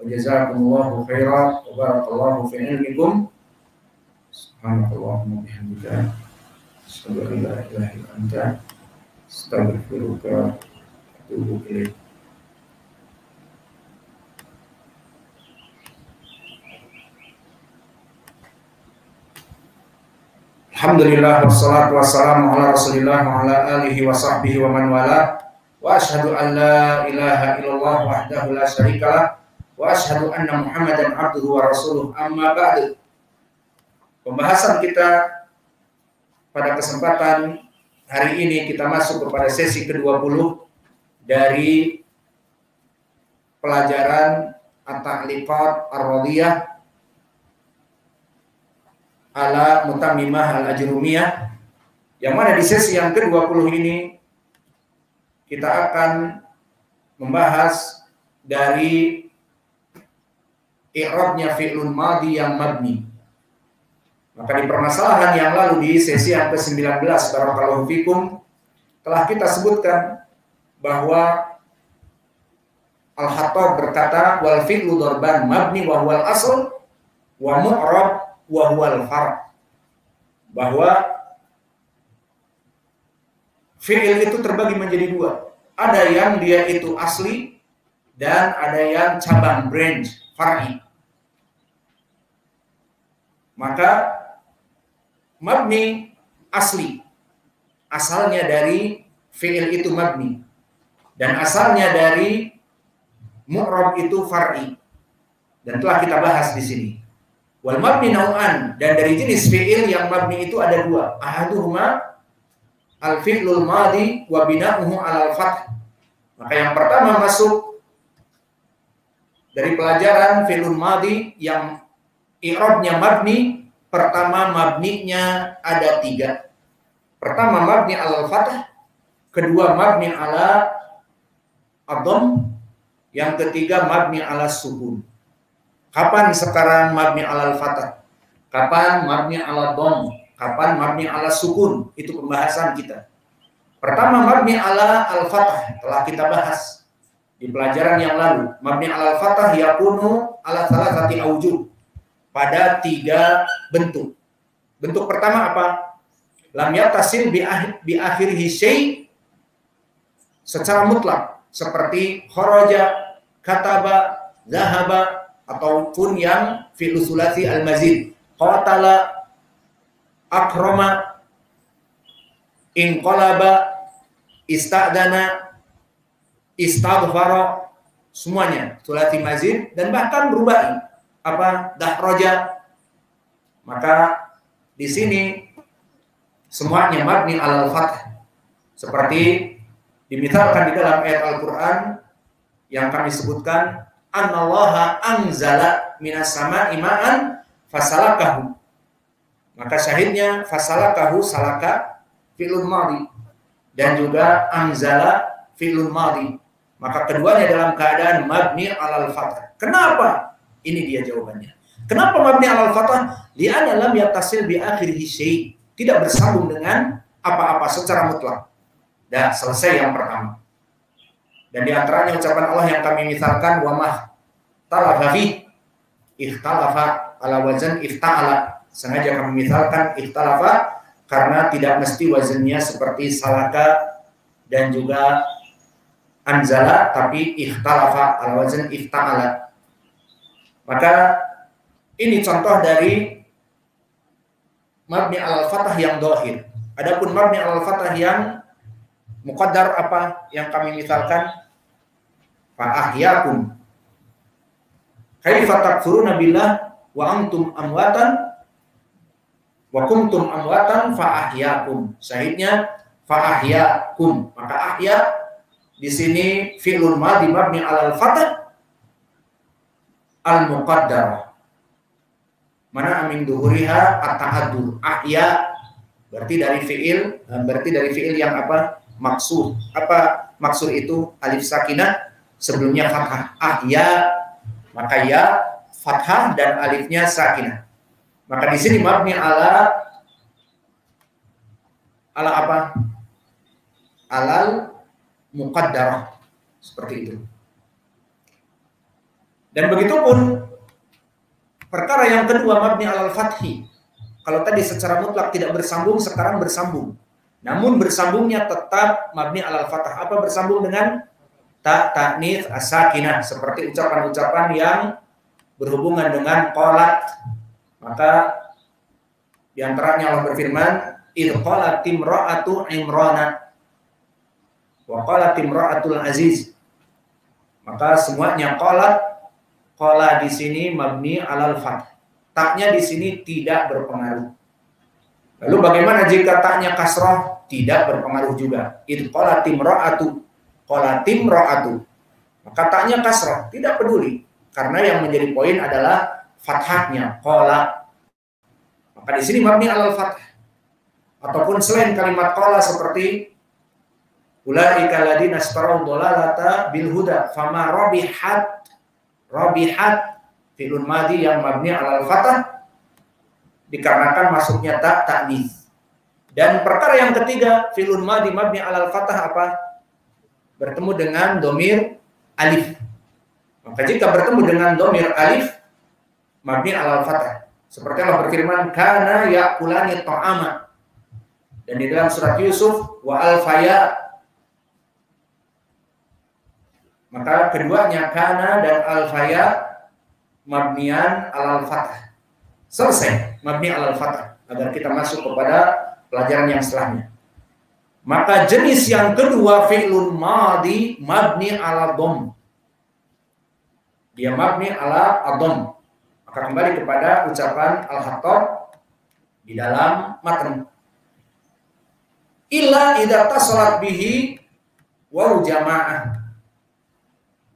Jazakumullahu khairan wa barakallahu fi ilmikum. Subhanallahumma bihamdika asyhadu an la ilaha illa anta astaghfiruka wa atubu ilaik. Alhamdulillah wassalatu wassalamu ala Rasulillah wa ala alihi wa sahbihi wa man wala. Wa asyhadu an la ilaha illallah wahdahu la syarikalah wa asyhadu anna Muhammadan abduhu wa rasuluh. Amma ba'du. Pembahasan kita pada kesempatan hari ini kita masuk kepada sesi ke-20 dari pelajaran At-Ta'liqat Ar-Radiyah ala Mutammimah Al-Ajrumiyah, yang mana di sesi yang ke-20 ini kita akan membahas dari i'rabnya fi'lun madhi yang mabni. Maka di permasalahan yang lalu di sesi yang ke-19 barakallahu fikum telah kita sebutkan bahwa Al-Hattab berkata wal fi'lu darban mabni wa huwal asl wa mu'rab wa huwal far', bahwa fi'il itu terbagi menjadi dua. Ada yang dia itu asli dan ada yang cabang, branch, far'i. Maka mabni asli, asalnya dari fi'il itu mabni, dan asalnya dari mu'rab itu far'i, dan telah kita bahas di sini. Wal mabni nau'an, dan dari jenis fi'il yang mabni itu ada dua. Ahaduhuma al fi'lul madhi wa bina'uhu 'alal fath. Maka yang pertama masuk dari pelajaran fi'lul madhi yang i'rabnya mabni, pertama mabninya ada tiga. Pertama mabni 'alal fath, kedua mabni 'ala ad-dhamm, yang ketiga mabni 'ala sukun. Kapan sekarang mabni 'alal fathah? Kapan mabni 'ala dhamm? Kapan mabni 'ala sukun? Itu pembahasan kita. Pertama mabni 'ala al-fathah telah kita bahas di pelajaran yang lalu. Mabni 'alal fathah yakunu 'ala thalathati awjuh, pada tiga bentuk. Bentuk pertama apa? Lam yattasil bi akhirihi syai' secara mutlak, seperti kharaja, kataba, zahaba, ataupun yang fi'lu sulasi al-mazid, qatala, akrama, inqalaba, ista'dana, istaghfara, semuanya sulasi mazid, dan bahkan berubah apa? Dahraja. Maka di sini semuanya mabni 'alal fath, seperti dimisalkan di dalam ayat Al-Qur'an yang kami sebutkan, Annallaha anzala minas sama'i ma'an fasalakahu. Maka syahidnya fasalakahu, salaka fi'lun madhi, dan juga anzala fi'lun madhi. Maka keduanya dalam keadaan mabni 'alal fathah. Kenapa? Ini dia jawabannya. Kenapa mabni 'alal fathah? Li'anna lam yattasil bi akhirihi syai', tidak bersambung dengan apa-apa secara mutlak. Dah selesai yang pertama. Dan di antaranya ucapan Allah yang kami misalkan, wa mah talafa fi ikhtalafa ala wazan ifta'ala. Sengaja kami misalkan ikhtalafa karena tidak mesti wazannya seperti salaka dan juga anzala, tapi ikhtalafa ala wazan ifta'ala. Maka ini contoh dari mabni 'alal fathah yang dhahir. Adapun mabni 'alal fathah yang muqaddar apa yang kami misalkan? Fa ahyakum. Kaifa takfuruna billah wa antum amwatan wa kuntum amwatan fa ahyakum. Syahidnya fa ahyakum. Maka ahya di sini fi'lun madhi mabni 'alal fath al muqaddar. Mana amin duhuriha at-ta'addur. Ahya berarti dari fi'il yang apa? Maksud. Apa maksud itu? Alif sakinah sebelumnya fathah. Ahya, maka ya fathah dan alifnya sakinah. Maka di sini mabni ala apa? Alal muqaddarah. Seperti itu. Dan begitupun perkara yang kedua mabni alal fathi. Kalau tadi secara mutlak tidak bersambung, sekarang bersambung. Namun bersambungnya tetap mabni alal fathah. Apa bersambung dengan ta ta'nits as-sakinah, seperti ucapan-ucapan yang berhubungan dengan qalat. Maka di antaranya Allah berfirman, "Idh qalat imra'atu Imrana wa qalat imra'atul Aziz." Maka semuanya qalat, qala di sini mabni alal fath. Taknya di sini tidak berpengaruh. Lalu bagaimana jika taknya kasrah? Tidak berpengaruh juga. Idh qalat imra'atu, qalat imra'atu. Maka taknya kasrah, tidak peduli. Karena yang menjadi poin adalah fathahnya, qala. Maka di sini mabni alal fath. Ataupun selain kalimat qala seperti ulaika alladziina ishtaraw dhalalata bil huda fama rabihat fi'lun madhi yang mabni alal fathah dikarenakan masuknya ta ta'nits. Dan perkara yang ketiga fi'lun madhi mabni alal fathah apa? Bertemu dengan domir alif. Maka jika bertemu dengan domir alif mabni alal fathah. Seperti Allah berfirman kana ya'kulani ta'ama. Dan di dalam surat Yusuf wa alfaya. Maka keduanya kana dan alfaya mabnian alal fathah. Selesai mabni alal fathah agar kita masuk kepada pelajaran yang setelahnya. Maka jenis yang kedua fi'lun madhi mabni ala dhamm. Dia mabni ala dhamm. Maka kembali kepada ucapan Al-Khattab di dalam matan. Illa idza tasalat bihi waw jamaah.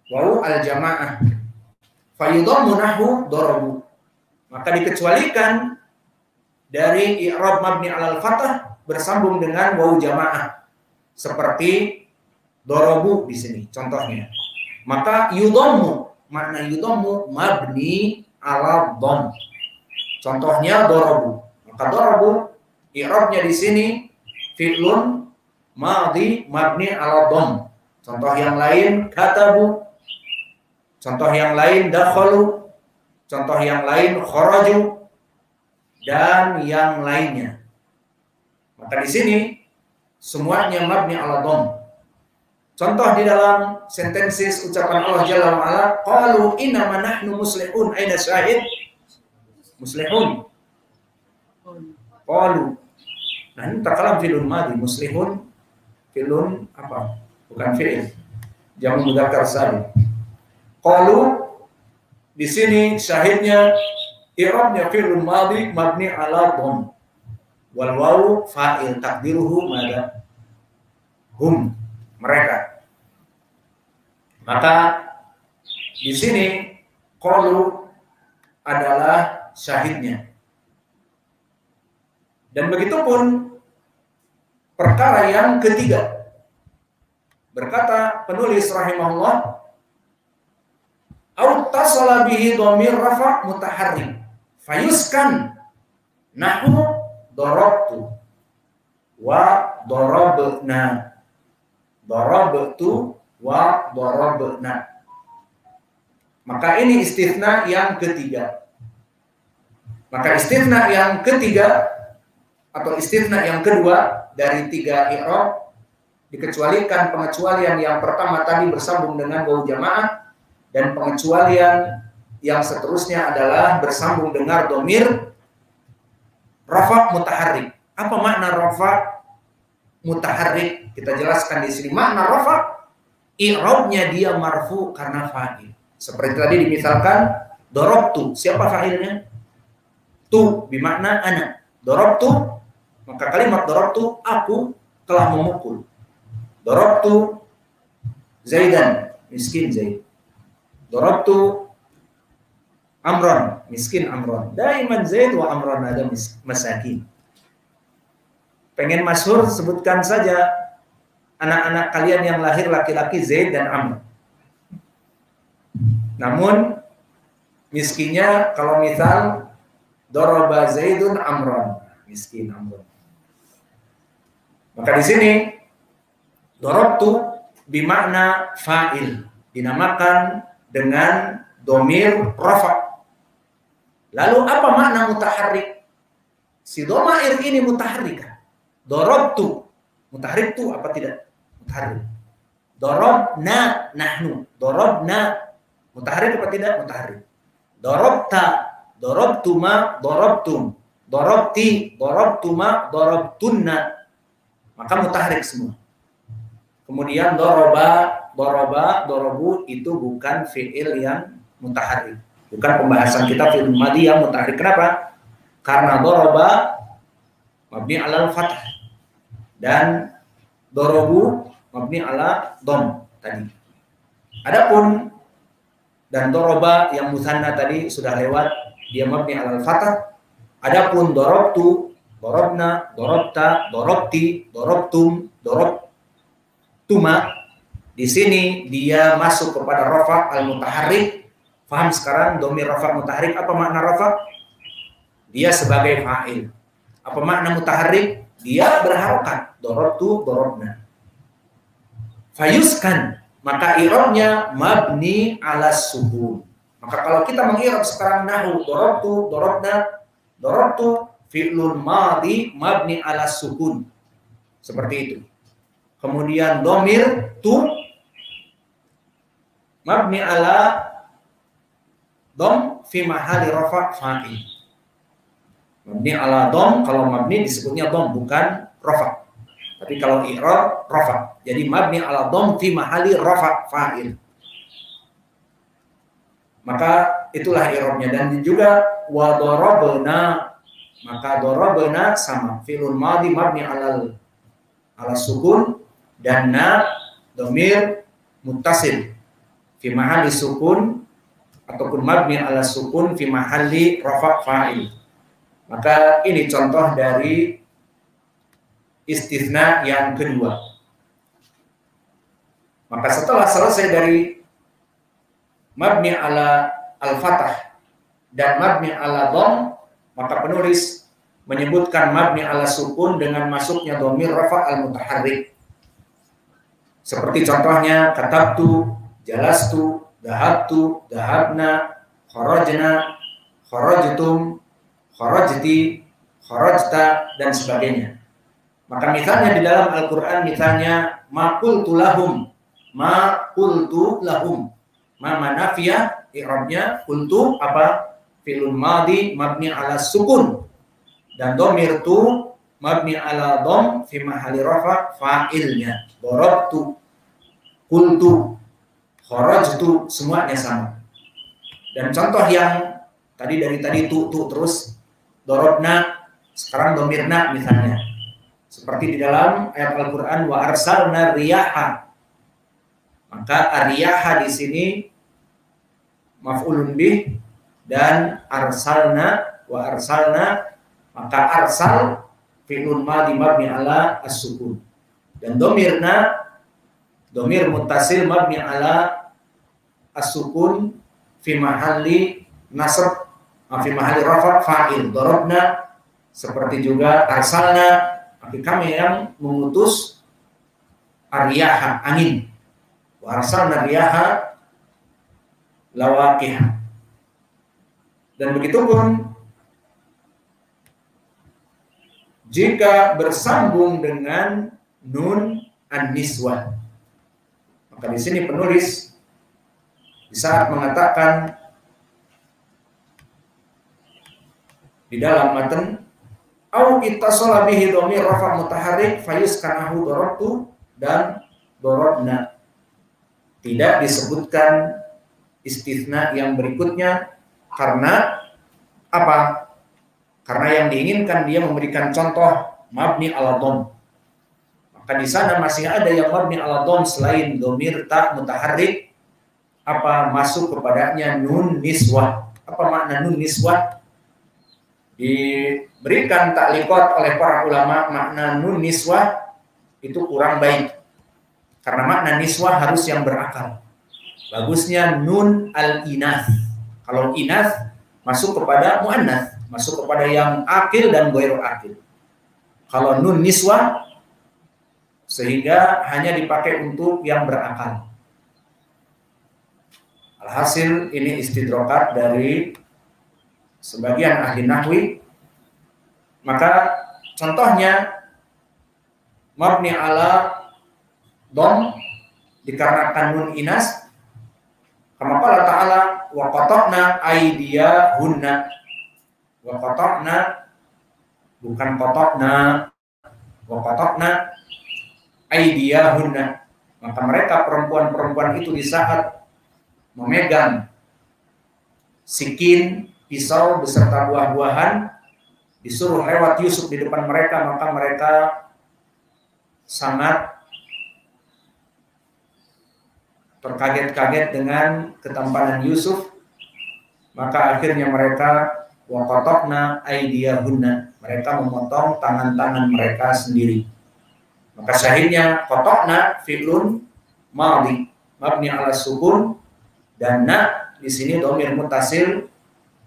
Waw al-jamaah. Fayudhammu nahu darabu. Maka dikecualikan dari i'rab mabni alal fathah bersambung dengan waw jamaah. Seperti darabu di sini contohnya. Maka yudhammu, makna yudhammu mabni ala dhamm. Contohnya darabu. Maka darabu i'rabnya di sini fi'lun madhi mabni ala dhamm. Contoh yang lain katabu. Contoh yang lain dakhalu, contoh yang lain kharaju, dan yang lainnya. Maka di sini semuanya mabni ala dhamm. Contoh di dalam sentensis ucapan Allah Jalla wa Ala, qalu innama nahnu muslihun, aina syahid? Muslihun. Qalu. Nah, ini terkalam fi'lun madhi, muslihun fi'lun apa? Bukan fi'il. Jamu mudzakkar salim. Qalu di sini syahidnya i'rabnya fi'lun madhi mabni ala dhamm. Wal wawu fa'il takdiruhu madza? Hum, mereka. Maka di sini qalu adalah syahidnya. Dan begitupun perkara yang ketiga. Berkata penulis rahimahullah, au tasala bihi dhamir rafa mutaharrik fayuskan nahu darabtu wa darabna, darabtu wa darabna. Maka ini istitsna yang ketiga. Maka istitsna yang ketiga atau istitsna yang kedua dari tiga i'rab dikecualikan pengecualian yang pertama tadi bersambung dengan wawu jamaah, dan pengecualian yang seterusnya adalah bersambung dengan domir rafa mutaharrik. Apa makna rafa mutaharrik? Kita jelaskan di sini. Makna rafa, i'rabnya dia marfu karena fa'il. Seperti tadi dimisalkan darabtu, siapa fa'ilnya? Tu bermakna ana. Darabtu, maka kalimat darabtu aku telah memukul. Darabtu Zaidan, miskin Zaid. Darabtu Amran, miskin Amran. Daiman Zaid wa Amran ada masakin. Pengen masyhur, sebutkan saja anak-anak kalian yang lahir laki-laki Zaid dan Amr. Namun miskinnya kalau misal daraba Zaidun Amran, miskin Amran. Maka di sini darabtu bimakna fa'il, dinamakan dengan domir rafa. Lalu apa makna mutaharrik? Si domair ini mutaharrik. Dorobtu, mutaharrik tu apa tidak? Mutaharrik. Dorobna nahnu, dorobna mutaharrik apa tidak? Mutaharrik. Dorobta, dorobtuma, dorobtum, dorobti, dorobtuma, dorobtunna. Maka mutaharrik semua. Kemudian doroba, doroba, dorobu itu bukan fi'il yang mutaharrik. Bukan pembahasan kita fi'il madhi yang mutaharrik. Kenapa? Karena doroba mabni ala fath dan dorobu mabni ala dom tadi. Adapun dan doroba yang musanna tadi sudah lewat, dia mabni ala fath. Adapun dorobtu, dorobna, dorobta, dorobti, dorobtum, dorobtuma, di sini dia masuk kepada rafa al-mutaharrik. Faham sekarang domir rafa mutaharrik? Apa makna rafa? Dia sebagai fa'il. Apa makna mutaharrik? Dia berharokat. Dorobtu, dorobna. Fayuskan, maka i'rabnya mabni ala sukun. Maka kalau kita mengi'rab sekarang nahu dorobtu, dorobna, dorobtu fi'lun madhi mabni ala sukun. Seperti itu. Kemudian domir tu mabni ala dom fi mahali rafa fa'il. Mabni ala dom, kalau mabni disebutnya dom, bukan rafa. Tapi kalau i'rab rafa. Jadi mabni ala dom fi mahali rafa fa'il. Maka itulah i'rabnya. Dan juga wa darabna, maka darabna sama fi'lun madhi mabni ala sukun dan na domir muttasil fi mahali sukun ataupun mabni ala sukun fi mahali rafa fa'il. Maka ini contoh dari istitsna yang kedua. Maka setelah selesai dari mabni ala al-fathah dan mabni ala dom, maka penulis menyebutkan mabni ala sukun dengan masuknya domir rafa al-mutaharrik. Seperti contohnya katabtu, jalastu, dahabtu, dahabna, kharajna, kharajtum, kharajti, kharajta, dan sebagainya. Maka misalnya di dalam Al-Quran, misalnya ma qultu lahum, ma qultu lahum, ma manafiyah, i'rabnya qultu apa? Fi'lun madhi mabni ala sukun dan domir tu mabni ala dom fi mahali rafa fa'ilnya. Darabtu, qultu, kharajtu, semuanya sama. Dan contoh yang tadi dari tadi tu terus dorobna, sekarang domirna misalnya. Seperti di dalam ayat Al-Qur'an wa arsalna riyaha. Maka ariyaha di sini maf'ulun bih dan arsalna wa arsalna, maka arsal fi'lun madhi mabni ala as-sukun. Dan domirna domir muttasil mabni ala as-sukun fi mahalli nasab, fi mahalli rafa fa'il. Darabna seperti juga arsalna, tapi kami yang mengutus ariyaha, angin. Wa arsalna riyaha lawaqiha. Dan begitu pun jika bersambung dengan nun an-niswah. Maka di sini penulis di saat mengatakan di dalam matan au ittasala bihi dhamir rafa mutaharrik fayuskanahu darabtu dan darabna, tidak disebutkan istitsna yang berikutnya karena apa? Karena yang diinginkan dia memberikan contoh mabni ala dom. Maka di sana masih ada yang mabni ala dom selain domir ta mutaharrik, apa masuk kepadanya nun niswah. Apa makna nun niswah? Diberikan takliqat oleh para ulama, makna nun niswah itu kurang baik. Karena makna niswah harus yang berakal. Bagusnya nun al-inath. Kalau inath masuk kepada muannath, masuk kepada yang akil dan ghairu akil. Kalau nun niswah sehingga hanya dipakai untuk yang berakal. Alhasil ini istidrokat dari sebagian ahli nahwi. Maka contohnya mabni ala dom dikarenakan nun inas, kama qala ta'ala wa qata'na aydiyahunna. Wa qata'na bukan qata'na, wa qata'na aydiyahunna. Maka mereka perempuan-perempuan itu di saat memegang sikin, pisau beserta buah-buahan, disuruh lewat Yusuf di depan mereka, maka mereka sangat terkaget-kaget dengan ketampanan Yusuf. Maka akhirnya mereka waqatna aydiyahunna, mereka memotong tangan-tangan mereka sendiri. Maka syahidnya qatna fi'lun madhi mabni ala sukun, dan na di sini dhamir muttasil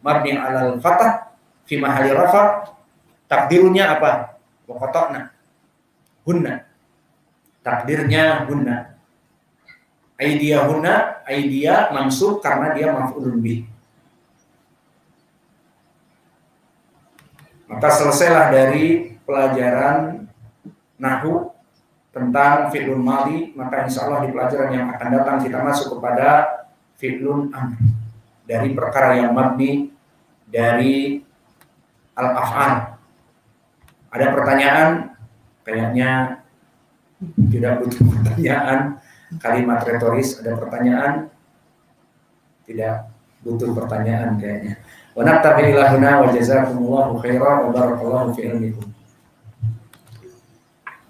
mabni ala al-fathah fi mahalli rafa. Takdirnya apa? Wa qata'na hunna. Takdirnya hunna. Aydiyahunna, aydiya mansub karena dia maf'ulun bih. Maka selesailah dari pelajaran nahwu tentang fi'lun madhi. Maka insyaallah di pelajaran yang akan datang kita masuk kepada fi'lun amr, dari perkara yang mabni dari al-af'al. Ada pertanyaan? Kayaknya tidak butuh pertanyaan. Kalimat retoris, ada pertanyaan? Tidak butuh pertanyaan kayaknya. Wa naktafi ila huna wa jazakumullahu khairan wa barakallahu fi ilmikum.